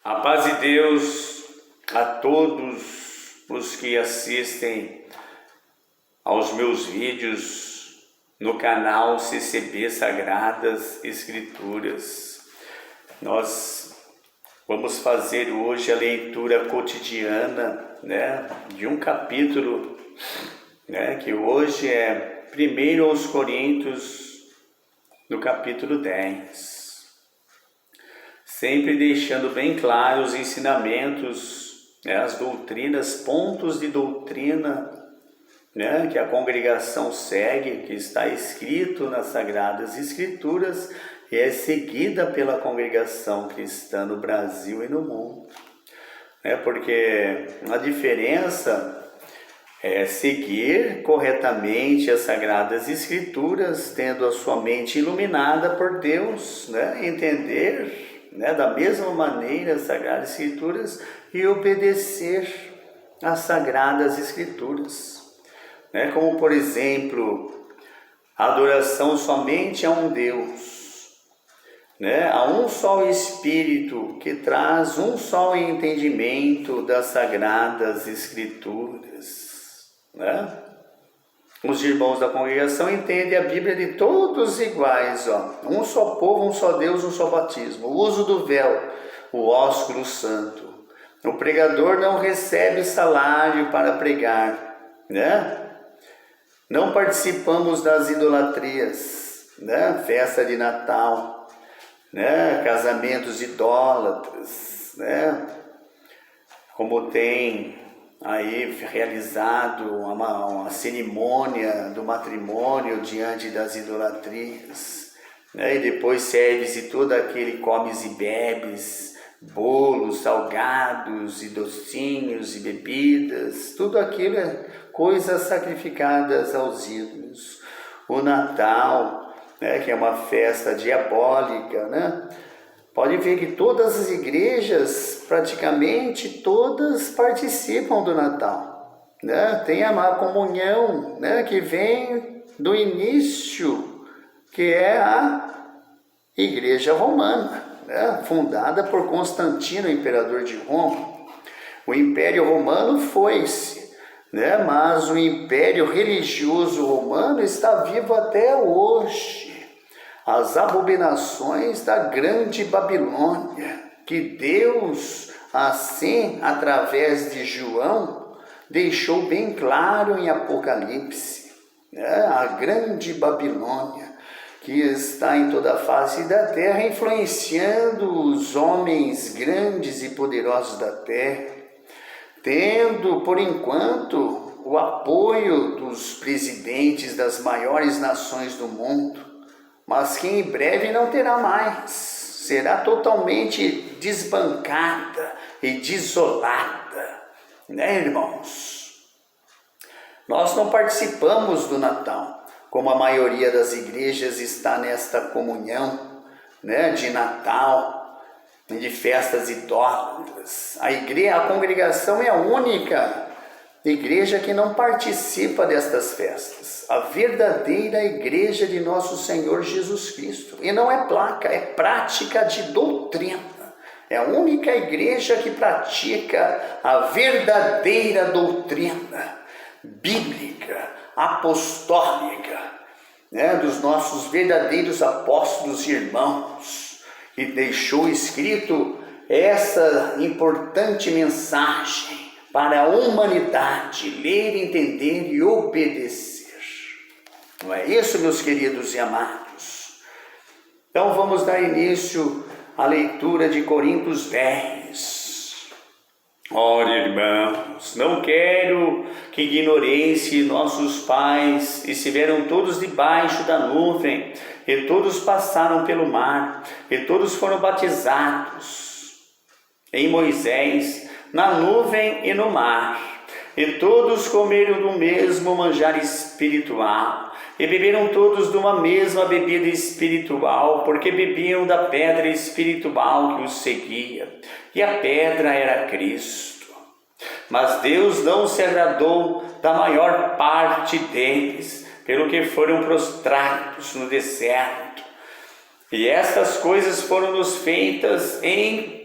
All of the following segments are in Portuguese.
A paz de Deus a todos os que assistem aos meus vídeos no canal CCB Sagradas Escrituras. Nós vamos fazer hoje a leitura cotidiana, de um capítulo, que hoje é 1 aos Coríntios, no capítulo 10. Sempre deixando bem claro os ensinamentos, as doutrinas, pontos de doutrina, que a congregação segue, que está escrito nas Sagradas Escrituras e é seguida pela congregação cristã no Brasil e no mundo. Porque a diferença é seguir corretamente as Sagradas Escrituras, tendo a sua mente iluminada por Deus, entender da mesma maneira as Sagradas Escrituras e obedecer às Sagradas Escrituras. Como, por exemplo, a adoração somente a um Deus, a um só Espírito que traz um só entendimento das Sagradas Escrituras. Os irmãos da congregação entendem a Bíblia de todos iguais, um só povo, um só Deus, um só batismo. O uso do véu, o ósculo santo. O pregador não recebe salário para pregar, Não participamos das idolatrias, festa de Natal, casamentos idólatras, como tem aí realizado uma cerimônia do matrimônio diante das idolatrias, e depois serve-se todo aquele comes e bebes, bolos, salgados e docinhos e bebidas, tudo aquilo é coisas sacrificadas aos ídolos. O Natal, que é uma festa diabólica, Pode ver que todas as igrejas, praticamente todas, participam do Natal. Tem a comunhão, que vem do início, que é a Igreja Romana, fundada por Constantino, imperador de Roma. O Império Romano foi-se, mas o Império Religioso Romano está vivo até hoje. As abominações da grande Babilônia, que Deus, assim, através de João, deixou bem claro em Apocalipse, a grande Babilônia, que está em toda a face da terra, influenciando os homens grandes e poderosos da terra, tendo, por enquanto, o apoio dos presidentes das maiores nações do mundo, mas que em breve não terá mais, será totalmente desbancada e desolada, irmãos? Nós não participamos do Natal, como a maioria das igrejas está nesta comunhão, de Natal, de festas idólatras. A congregação é a única igreja que não participa destas festas, a verdadeira igreja de nosso Senhor Jesus Cristo. E não é placa, é prática de doutrina. É a única igreja que pratica a verdadeira doutrina bíblica, apostólica, dos nossos verdadeiros apóstolos e irmãos, que deixou escrito essa importante mensagem para a humanidade ler, entender e obedecer. Não é isso, meus queridos e amados? Então vamos dar início à leitura de Coríntios 10. Ora, irmãos, não quero que ignoreis que nossos pais estiveram todos debaixo da nuvem, e todos passaram pelo mar, e todos foram batizados em Moisés, na nuvem e no mar, e todos comeram do mesmo manjar espiritual, e beberam todos de uma mesma bebida espiritual, porque bebiam da pedra espiritual que os seguia, e a pedra era Cristo. Mas Deus não se agradou da maior parte deles, pelo que foram prostrados no deserto. E estas coisas foram-nos feitas em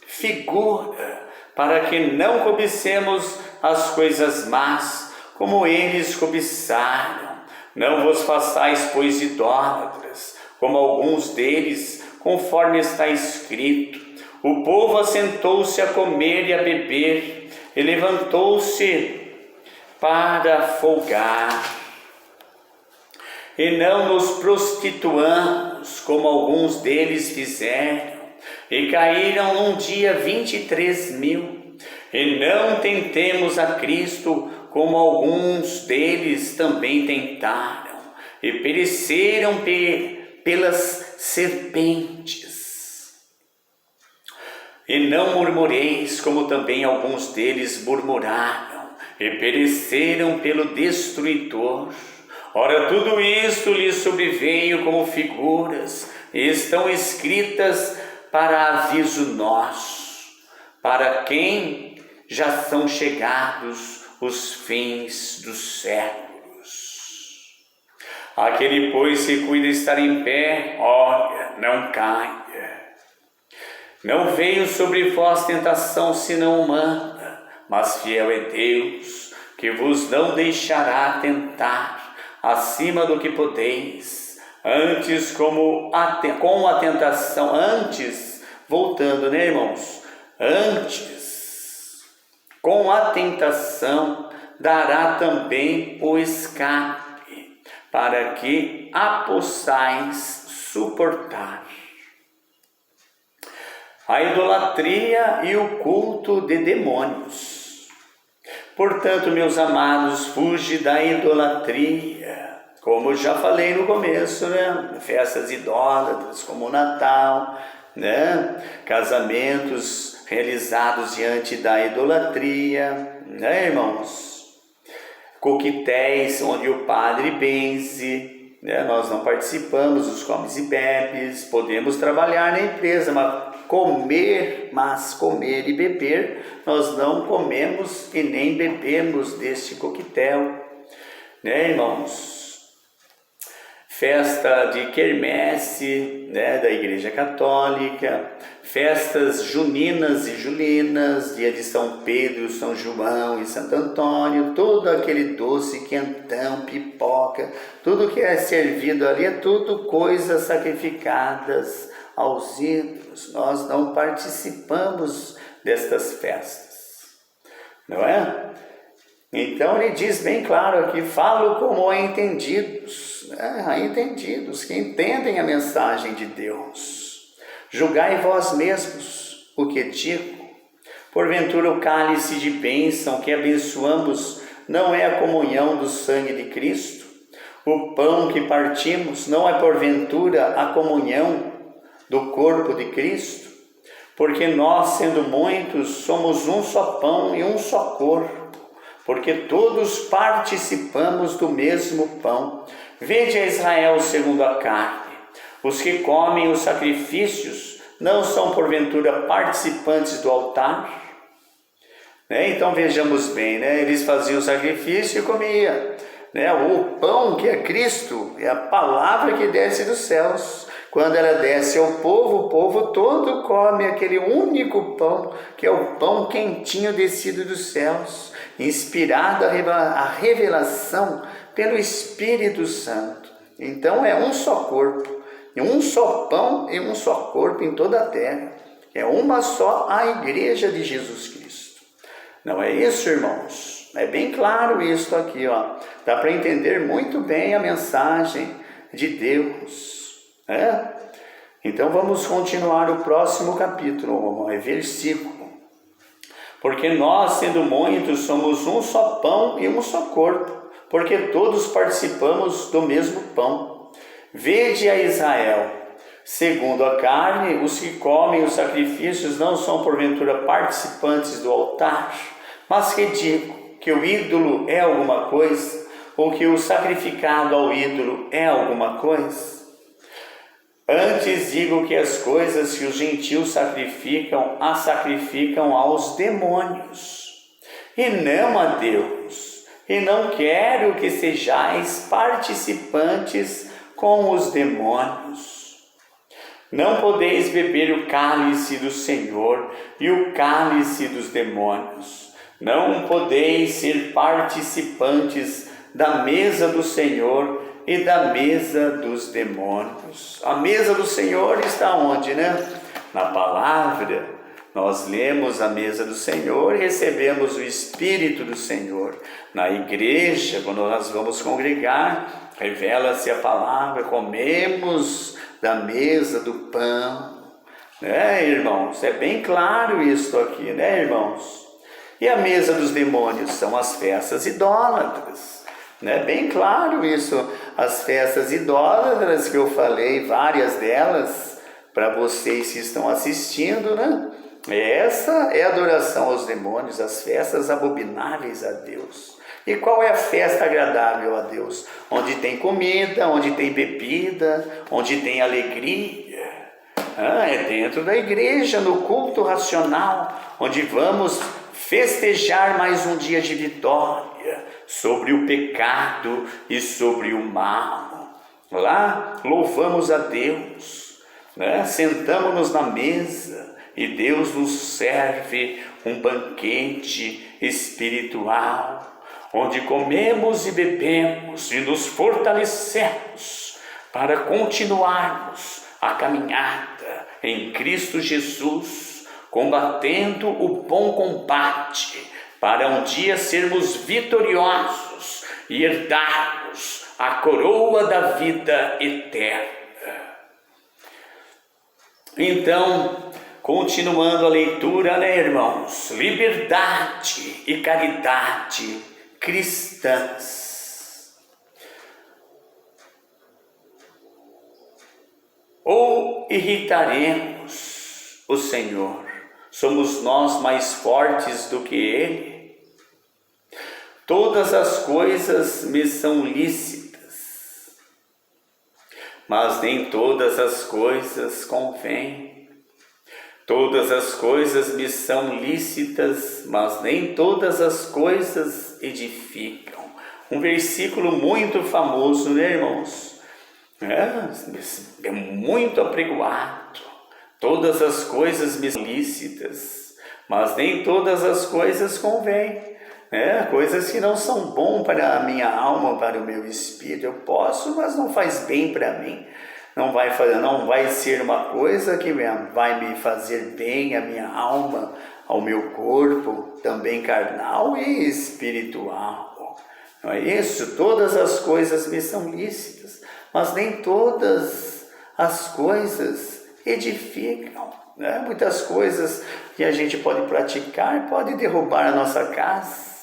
figura, para que não cobicemos as coisas más, como eles cobiçaram. Não vos façais, pois, idólatras, como alguns deles, conforme está escrito: o povo assentou-se a comer e a beber, e levantou-se para folgar. E não nos prostituamos, como alguns deles fizeram, e caíram num dia 23.000. E não tentemos a Cristo, como alguns deles também tentaram, e pereceram pelas serpentes. E não murmureis, como também alguns deles murmuraram, e pereceram pelo destruidor. Ora, tudo isto lhes sobreveio como figuras, e estão escritas para aviso nosso, para quem já são chegados os fins dos séculos. Aquele, pois, que cuida estar em pé, olha, não caia. Não veio sobre vós tentação senão humana, mas fiel é Deus, que vos não deixará tentar acima do que podeis, antes com a tentação, voltando, né, irmãos? Antes, com a tentação, dará também o escape, para que a possais suportar. A idolatria e o culto de demônios. Portanto, meus amados, fuge da idolatria, como eu já falei no começo, né? Festas idólatras, como o Natal, né? Casamentos realizados diante da idolatria, né, irmãos? Coquetéis onde o padre benze, né? Nós não participamos dos comes e bebes, podemos trabalhar na empresa, mas comer e beber, nós não comemos e nem bebemos deste coquetel, né, irmãos? Festa de quermesse, né, da Igreja Católica, festas juninas e julinas, dia de São Pedro, São João e Santo Antônio, todo aquele doce, quentão, pipoca, tudo que é servido ali é tudo coisas sacrificadas aos ídolos. Nós não participamos destas festas, não é? Então ele diz bem claro aqui: falo como a entendidos, a entendidos que entendem a mensagem de Deus. Julgai vós mesmos o que digo. Porventura o cálice de bênção que abençoamos não é a comunhão do sangue de Cristo? O pão que partimos não é porventura a comunhão do corpo de Cristo? Porque nós, sendo muitos, somos um só pão e um só corpo, porque todos participamos do mesmo pão. Vede a Israel segundo a carne. Os que comem os sacrifícios não são porventura participantes do altar? Então vejamos bem, eles faziam o sacrifício e comiam. O pão que é Cristo é a palavra que desce dos céus. Quando ela desce ao povo, o povo todo come aquele único pão, que é o pão quentinho descido dos céus, inspirado a revelação pelo Espírito Santo. Então é um só corpo, um só pão e um só corpo em toda a terra. É uma só a Igreja de Jesus Cristo. Não é isso, irmãos? É bem claro isso aqui, ó. Dá para entender muito bem a mensagem de Deus. Então vamos continuar o próximo capítulo, versículo. Porque nós, sendo muitos, somos um só pão e um só corpo, porque todos participamos do mesmo pão. Vede a Israel, segundo a carne, os que comem os sacrifícios não são porventura participantes do altar, mas que digo que o ídolo é alguma coisa, ou que o sacrificado ao ídolo é alguma coisa? Antes digo que as coisas que os gentios sacrificam, as sacrificam aos demônios, e não a Deus. E não quero que sejais participantes com os demônios. Não podeis beber o cálice do Senhor e o cálice dos demônios. Não podeis ser participantes da mesa do Senhor e da mesa dos demônios. A mesa do Senhor está onde, né? Na palavra. Nós lemos a mesa do Senhor e recebemos o Espírito do Senhor. Na igreja, quando nós vamos congregar, revela-se a palavra, comemos da mesa do pão. Né, irmãos? É bem claro isso aqui, né, irmãos? E a mesa dos demônios são as festas idólatras. Né? Bem claro isso, as festas idólatras que eu falei, várias delas, para vocês que estão assistindo, né? Essa é a adoração aos demônios, as festas abomináveis a Deus. E qual é a festa agradável a Deus? Onde tem comida, onde tem bebida, onde tem alegria. É dentro da igreja, no culto racional, onde vamos festejar mais um dia de vitória sobre o pecado e sobre o mal. Lá louvamos a Deus, né? Sentamos-nos na mesa e Deus nos serve um banquete espiritual, onde comemos e bebemos e nos fortalecemos para continuarmos a caminhada em Cristo Jesus, combatendo o bom combate, para um dia sermos vitoriosos e herdarmos a coroa da vida eterna. Então, continuando a leitura, né, irmãos? Liberdade e caridade cristãs. Ou irritaremos o Senhor? Somos nós mais fortes do que Ele? Todas as coisas me são lícitas, mas nem todas as coisas convêm. Todas as coisas me são lícitas, mas nem todas as coisas edificam. Um versículo muito famoso, né, irmãos? É muito apregoado. Todas as coisas me são lícitas, mas nem todas as coisas convêm. Coisas que não são bom para a minha alma, para o meu espírito. Eu posso, mas não faz bem para mim. Não vai ser uma coisa que vai me fazer bem à minha alma, ao meu corpo, também carnal e espiritual. Não é isso? Todas as coisas me são lícitas, mas nem todas as coisas edificam. Né? Muitas coisas que a gente pode praticar, pode derrubar a nossa casa,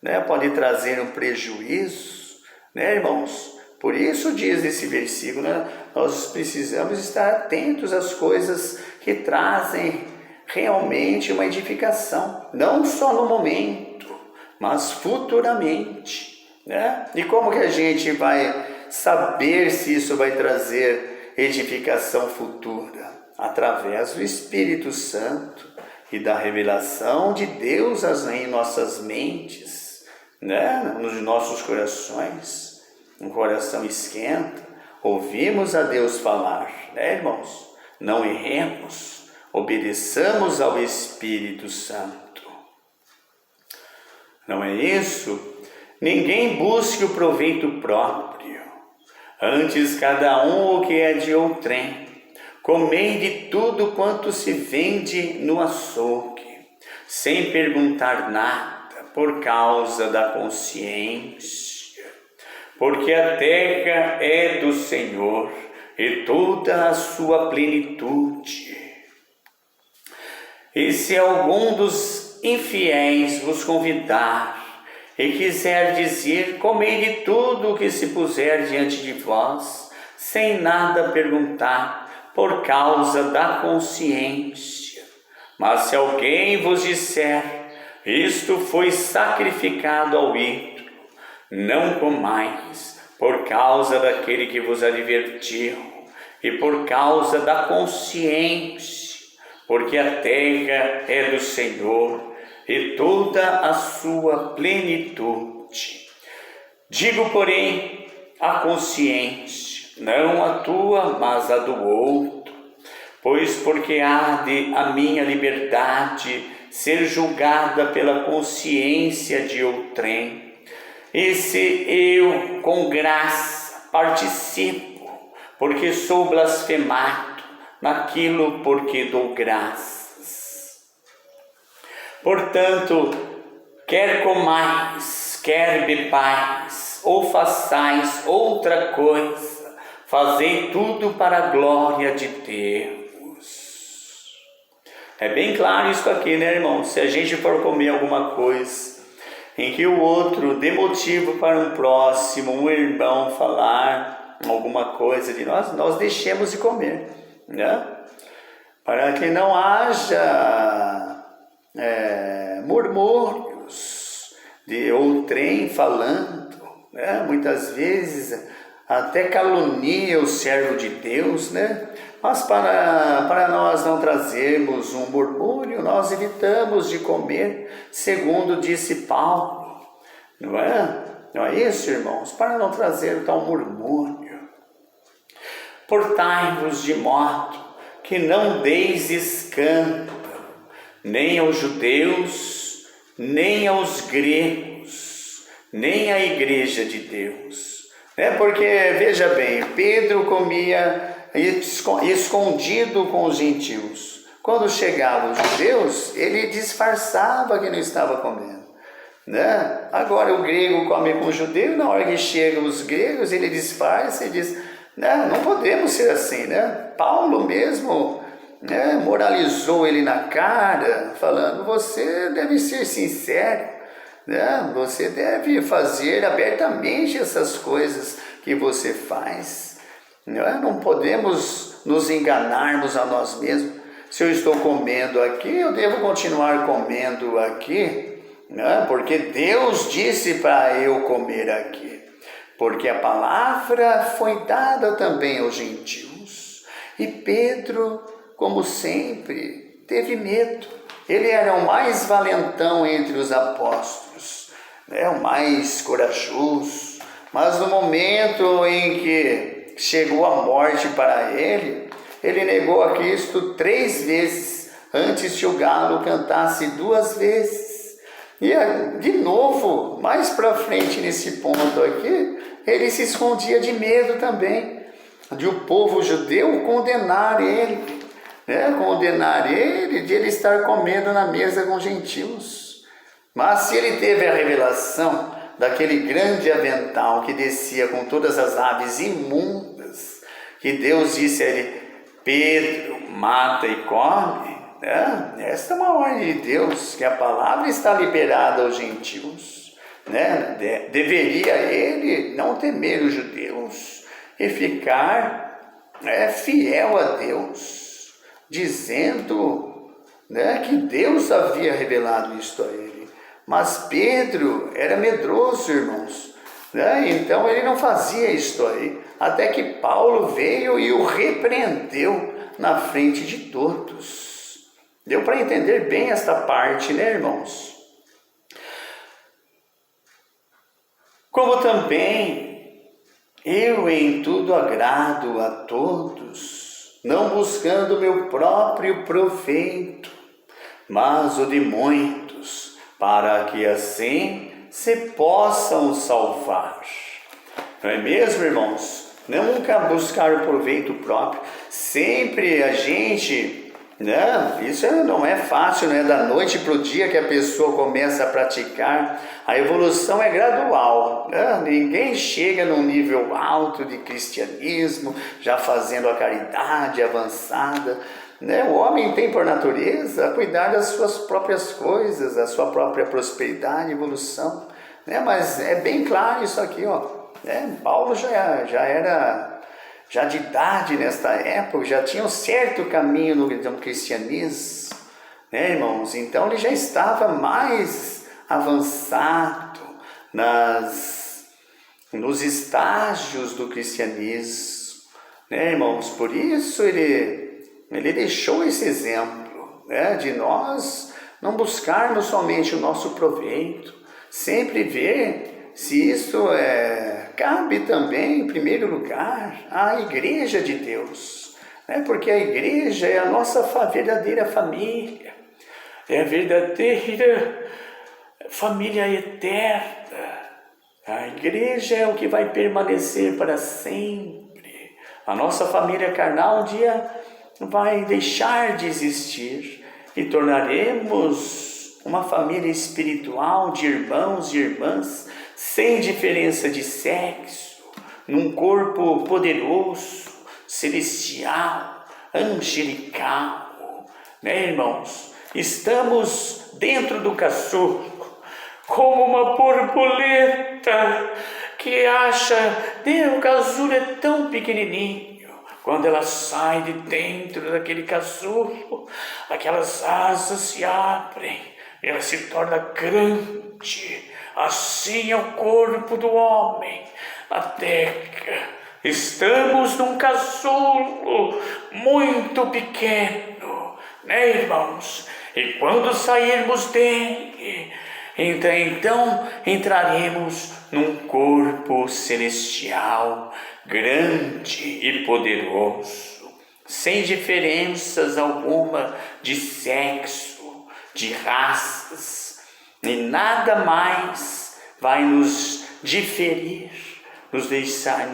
né? Pode trazer um prejuízo, né, irmãos? Por isso diz esse versículo, né? Nós precisamos estar atentos às coisas que trazem realmente uma edificação, não só no momento, mas futuramente, né? E como que a gente vai saber se isso vai trazer edificação futura? Através do Espírito Santo e da revelação de Deus em nossas mentes, né? Nos nossos corações. Um coração esquenta, ouvimos a Deus falar, né, irmãos? Não erremos, obedeçamos ao Espírito Santo. Não é isso? Ninguém busque o proveito próprio, antes cada um o que é de outrem. Comei de tudo quanto se vende no açougue, sem perguntar nada, por causa da consciência. Porque a terra é do Senhor e toda a sua plenitude. E se algum dos infiéis vos convidar e quiser dizer, comei de tudo o que se puser diante de vós, sem nada perguntar, por causa da consciência. Mas se alguém vos disser, isto foi sacrificado ao ídolo, não comais, por causa daquele que vos advertiu, e por causa da consciência, porque a terra é do Senhor, e toda a sua plenitude. Digo, porém, a consciência, não a tua, mas a do outro. Pois porque há de a minha liberdade ser julgada pela consciência de outrem, e se eu com graça participo, porque sou blasfemado naquilo porque dou graças. Portanto, quer comais, quer bebais, ou façais outra coisa, fazei tudo para a glória de Deus. É bem claro isso aqui, né, irmão? Se a gente for comer alguma coisa em que o outro dê motivo para um próximo, um irmão falar alguma coisa de nós deixemos de comer, né? Para que não haja murmúrios de outrem falando, né? Muitas vezes até calunia o servo de Deus, né? Mas para nós não trazermos um murmúrio, nós evitamos de comer, segundo disse Paulo, não é? Não é isso, irmãos? Para não trazer tal murmúrio. Portai-vos de modo que não deis escândalo, nem aos judeus, nem aos gregos, nem à igreja de Deus. Porque, veja bem, Pedro comia escondido com os gentios. Quando chegavam os judeus, ele disfarçava que não estava comendo, né? Agora o grego come com o judeu, na hora que chegam os gregos, ele disfarça e diz, não podemos ser assim, né? Paulo mesmo, né, moralizou ele na cara, falando, você deve ser sincero, né? Você deve fazer abertamente essas coisas que você faz. Não podemos nos enganarmos a nós mesmos. Se eu estou comendo aqui, eu devo continuar comendo aqui, né? Porque Deus disse para eu comer aqui. Porque a palavra foi dada também aos gentios. E Pedro, como sempre, teve medo. Ele era o mais valentão entre os apóstolos, o mais corajoso. Mas no momento em que chegou a morte para ele, ele negou a Cristo 3 vezes, antes que o galo cantasse 2 vezes. E de novo, mais para frente nesse ponto aqui, ele se escondia de medo também, de o povo judeu condenar ele, condenar ele de ele estar comendo na mesa com gentios. Mas se ele teve a revelação daquele grande avental que descia com todas as aves imundas, que Deus disse a ele, Pedro, mata e come, essa é uma ordem de Deus, que a palavra está liberada aos gentios, deveria ele não temer os judeus e ficar fiel a Deus, dizendo que Deus havia revelado isto a ele. Mas Pedro era medroso, irmãos, então ele não fazia isto aí, até que Paulo veio e o repreendeu na frente de todos. Deu para entender bem esta parte, né, irmãos? Como também eu em tudo agrado a todos, não buscando meu próprio proveito, mas o de muitos, para que assim se possam salvar. Não é mesmo, irmãos? Nunca buscar o proveito próprio. Sempre a gente, isso não é fácil, não é da noite para o dia que a pessoa começa a praticar. A evolução é gradual, Ninguém chega num nível alto de cristianismo, já fazendo a caridade avançada. O homem tem por natureza natureza, cuidar das suas próprias coisas, da sua própria prosperidade, evolução, Mas é bem claro isso aqui, Paulo já era de idade nesta época, já tinha um certo caminho no cristianismo, irmãos? Então ele já estava mais avançado nos estágios do cristianismo, irmãos? Por isso ele deixou esse exemplo, de nós não buscarmos somente o nosso proveito, sempre ver se isso cabe também, em primeiro lugar, à igreja de Deus, né? Porque a igreja é a nossa verdadeira família, é a verdadeira família eterna. A igreja é o que vai permanecer para sempre. A nossa família carnal um dia vai deixar de existir e tornaremos uma família espiritual de irmãos e irmãs sem diferença de sexo, num corpo poderoso, celestial, angelical, né, irmãos? Estamos dentro do casulo, como uma borboleta que acha, o casulo é tão pequenininho. Quando ela sai de dentro daquele casulo, aquelas asas se abrem, ela se torna grande. Assim é o corpo do homem, a terra. Estamos num casulo muito pequeno, né, irmãos? E quando sairmos dele, então entraremos num corpo celestial, grande e poderoso, sem diferenças alguma de sexo, de raças, e nada mais vai nos diferir, nos deixar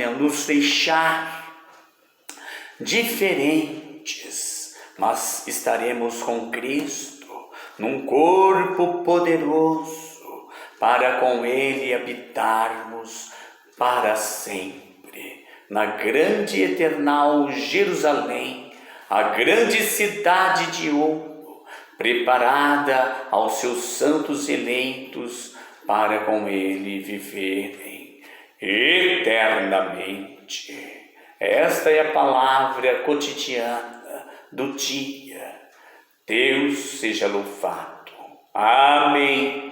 diferentes, mas estaremos com Cristo num corpo poderoso, para com Ele habitarmos para sempre, na grande e eternal Jerusalém, a grande cidade de ouro, preparada aos seus santos eleitos, para com Ele viverem eternamente. Esta é a palavra cotidiana do dia. Deus seja louvado. Amém.